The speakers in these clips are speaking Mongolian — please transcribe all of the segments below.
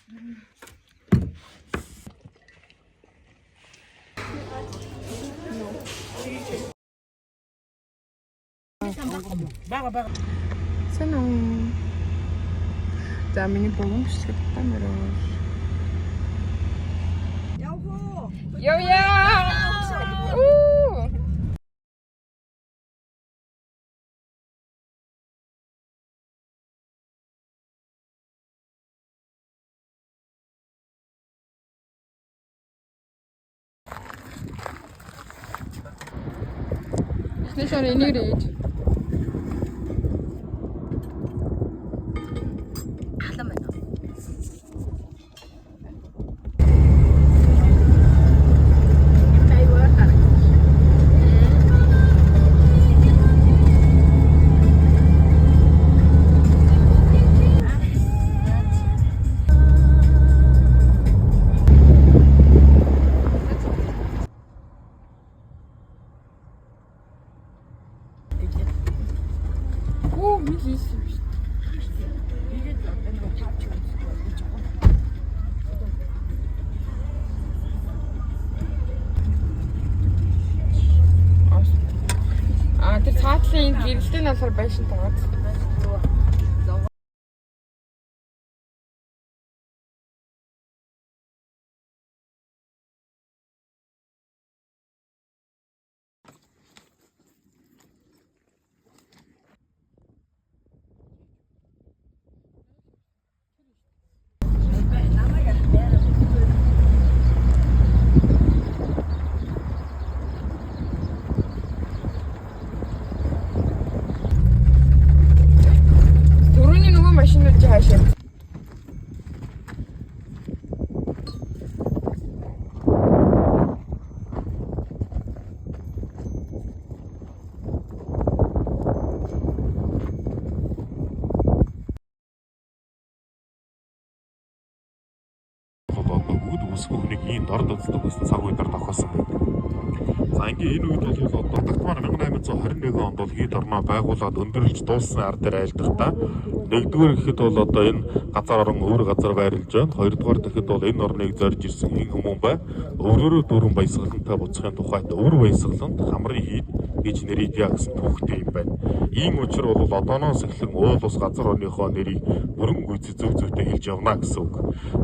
Сонь. За миний богино бичлэг тамирал. Явуу. Явъя. Уу. Эхний шар энийг рээж. Халам байна. Оо, ми хийсэн биш. Тэр цаатлын гэрэлтийн насаар байшин таваад. Дөрөвний нөгөө машинууд хаашаа. Бүгд үсгөхнийг ийм дорд үздэг гэсэн цаг үеэр тохиосон байдаг. За ингээ энэ үед бол одоо Дагтмаар 1821 онд бол Хийд орноо байгуулад өндөрлж дууссан ар дээр айлдахдаа нэгдүгээр гэхэд бол одоо энэ газар орон өөр газар байрлаж байна. Хоёрдугаар гэхэд бол энэ орныг зорж ирсэн хэн хүмүүн бай өөрөөрөө дөрвөн баясгалантай буцахын тухайд өвөр баясгаланд Хамрын Хийд гэж нэрийдээ гэсэн түүхтэй юм байна. Ийм учраас бол одооноос эхлэн уул ус газар орныхоо нэрийг бүрэн гүйцэд зөв зөвтэй хэлж явна гэсэн үг.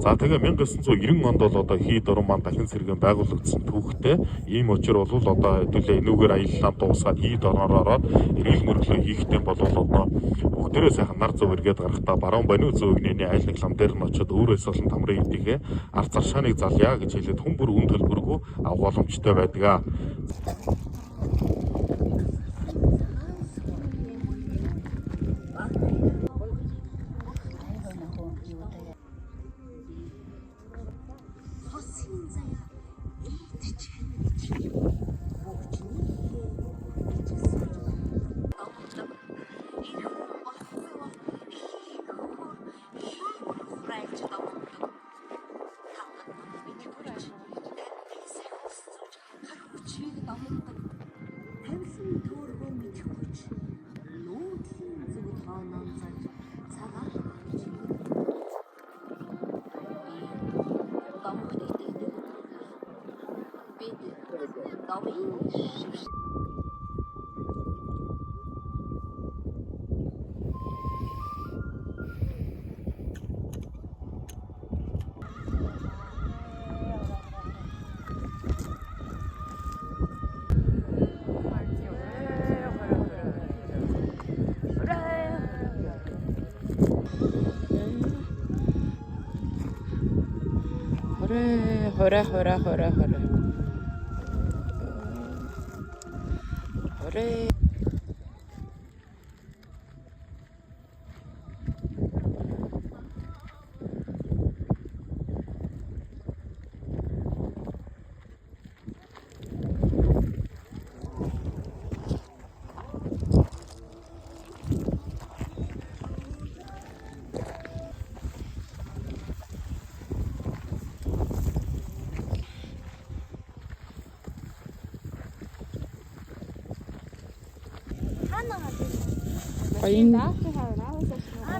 За тэгээ 1990 онд бол одоо Хийд орн маань дахин сэргэн байгуулагдсан түүхтэй. Ийм учраас бол одоо хэдүүлээ энүүгээр аяллаа дуусгаад Хийд орноор ороод эрүүл мөрөглөө хийхдээ бол одоо бүгдээрээ сайхан нар зов эргээд гарахдаа баруун бонио зөв өгнөний айлын лам дээр нь очиод өөрөө суулын Хамрын Хийдийнхээ ард заршааныг залъя гэж хэлээд хүн бүр үн төлбөргүй авгууламжтай байдаг. Hore.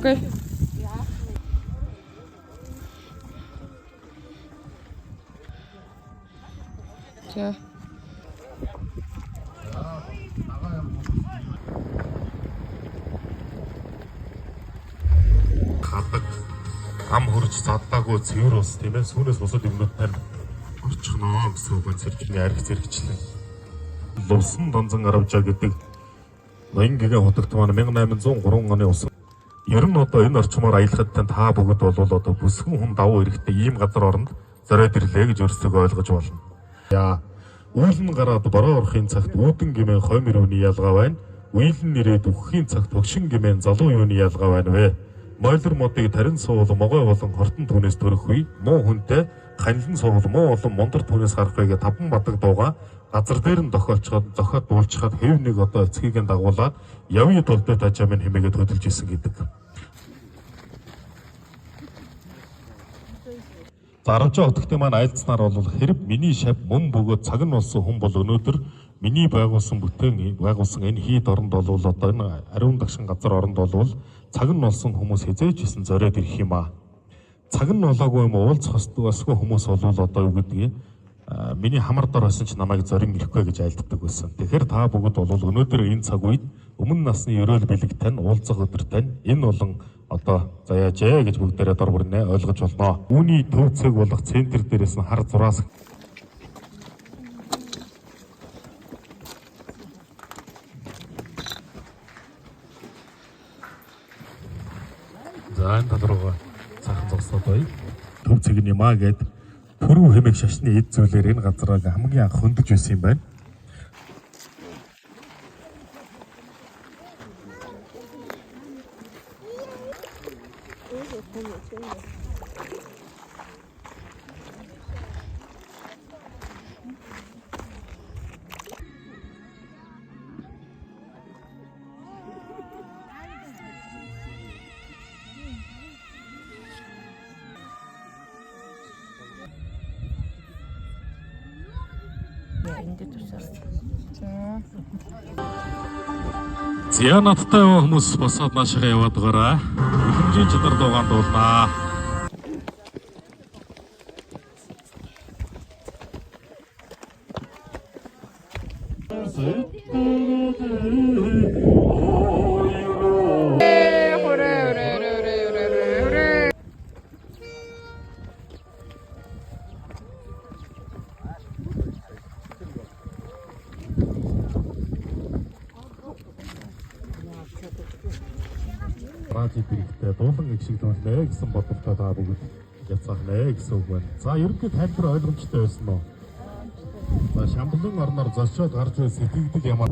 Okay. За. Хадаг ам хурж заддаагүй цэвэр ус тийм ээ сүүнээс бусад юмнуудтай орчихноо гэсэн үг зэрэгний арх зэрэгчлэн лувсан донзон аравжаа гэдэг ноён гэгээ хотогт маань 1803 оны ус. Ер нь одоо энэ орчмоор аялахад та бүгд бол одоо бүсгэн хүн давуу эрэхтэй ийм газар оронд зориод ирлээ гэж өөрсдөө ойлгож болно. Яа үүлэн гараад бороо орохын цагт үүдэн гэмээр хоймор өвний ялгаа байна. Үейлэн нэрээд үхэхийн цагт өгшин гэмээр залуу юуны ялгаа байна вэ? Мойлер модыг тарин суул могой болон хортон түүнээс төрөх үе муу хүнтэй ханилан суул муу болон мондар түүнээс гарах байгээ таван бадаг дууга газар дээр нь дохиолчоод зохиод дуулчихад хэв нэг одоо эцгийг нь дагуулад явъя толдой тажаамын хэмээгээд хөдөлж исэн гэдэг. Зарамжаа хотогтой маань айлцснаар бол хэрэг миний шав мөн бөгөөд цаг нь болсон хүн бол өнөөдөр миний байгуулсан энэ хийд оронд бол одоо энэ ариун дагшин газар оронд бол цаг нь болсон хүмүүс хизээж исэн зориод ирэх юм аа. Цаг нь болоогүй юм уулзах хэсгүй хүмүүс бол одоо юу гэдгийг миний хамар дор байсан ч намайг зорин ирэхгүй гэж айлддаг байсан. Тэгэхээр та бүгд бол өнөөдөр энэ цаг үед өмнө насны ерөөл бэлэг тань уулзах өдөр тань энэ болон одоо заяаж гэж бүгдээрээ дор бүрнээ ойлгож болно. Үүний төв цэг болох центр дээрээс нь хар зураас за энэ талруугаа цаахан зогсоод бай. Төв цэг нь юмаа гэд пүрүү хэмээх шашны эд зүйлээр энэ газрыг хамгийн анх хөндөж байсан юм байна. За надтай хүмүүс босоод наашаа яваад байгаарай. Хэмжээ чадвар дуугаан дуулнаа. Бэрэгтэй дуулан их шиг дуулнаа гэсэн бодолтой та бүгд яцаах нэ гэсэн үг байна. За ерөнхий тайлбар ойлгомжтой байсан уу? За Шамблын орноор зочиод гарч ирсэн сэтгэгдэл ямар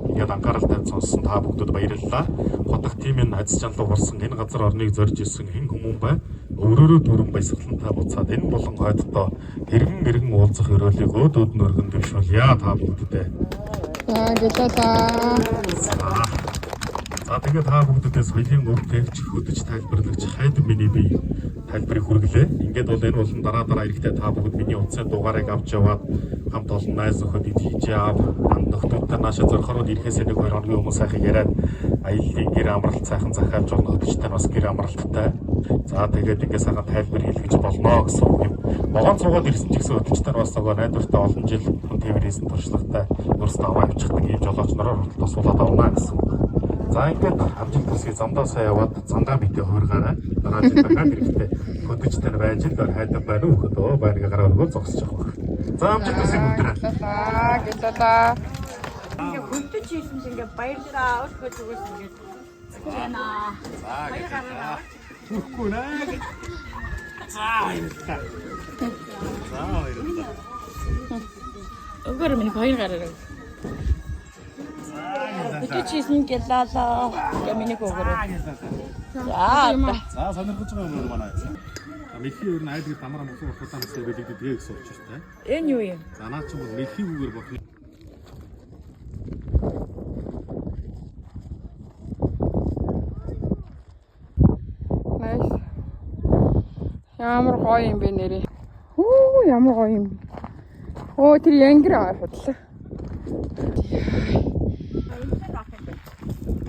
ингээд анхаарал тавьж сонссон та бүгдд баярлалаа. Хотог тимийн ац чанлуу болсон энэ газар орныг зорж ирсэн хэн хүмүүн бай өөрөөрөө дүрэн баясгалантай буцаад энэ болон хойдтоо эргэн уулзах өрөөлийг өөд нь өргөн дэвшүүлье та бүгддээ. За гэлээ. За тэгээд та бүгдээс соёлын өв тавьж хөдөж тайлбарлагч хайд миний бие тайлбарыг хүргэлээ. Ингээд бол энэ болон дараа ирэхдээ та бүгд миний утасны дугаарыг авч яваад хамт олон найз нөхөд идэж яав. Нөхдүүдтэй наашаа зорхороод ирэхээс нэг 2 хоногийн өмнө сайхан яриад аяллаа гэр амралт сайхан захиалж болно. Хөдөжтэй бас гэр амралттай. За тэгээд ингээд сайхан тайлбар хэлгэж болно гэсэн үг юм. Могоон цугаад ирсэн ч гэсэн хөдөжтэй бас нөгөө найдвартай олон жил хүн тээврээсэн туршлагатай өөрсдөө аваа авчихдаг ийм жолооч нараар хурдтай суулаад авна гэсэн үг. За ингээд амжилт төсөө замдаасаа яваад зангаа битээ хуургаарай. Дараа жил дахиад хэрэгтэй хөдөжтэй байж л хайдаг байна уу хөдөө байрга гараа өргөөл зогсож байгаа. За амжилт төсөө бүгдээ. Гэлээ. Ингээ хөндөж хийсэн чинь ингээ баярлаа өөртөө зүгээс ингээ байна. За баярлаа. Хүхгүй наа. За баярлаа. За баярлаа. Өгөр минь баяр гараа. Өчигчийн гэлээ. Гэмэнийг өгөрөө. За сонирхож байгаа юм манай. Мэлхий өөр нь айлгад дамраа мөсөн болохоо настай бэлэгдээ тэгээ гэсэн үг шүү дээ. Энэ юу юм? За наа ч юм бол мэлхий үгээр болох. Nice. Ямар гоё юм бэ нэрээ. Хөө ямар гоё юм. Оо тэр янгир худлаа.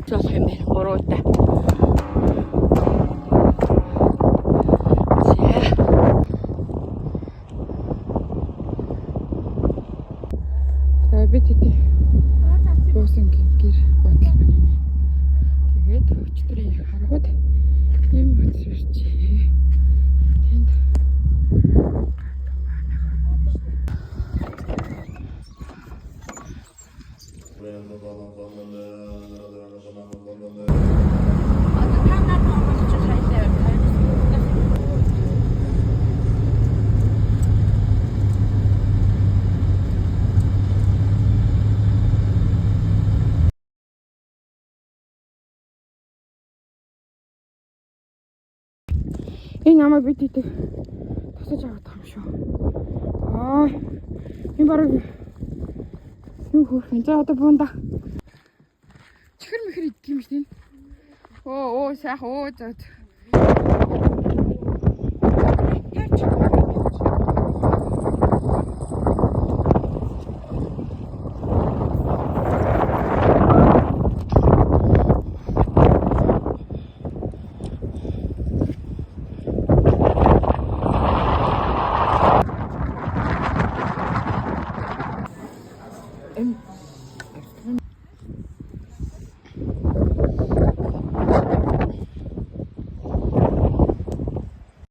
Жол юм бэ. Гуруутай. бид хэдий буусан гэр бодол байна. Тэгээд өчтөрийн харахад ийм утас ирчээ. Тэнд энэ намайг бид идэх тасаж авах юм шүү. Энэ бараг юу хөрх юм. За одоо буунда. Чихэр мэхэр идэх юм шүү дээ. Оо сайхан оо зөө.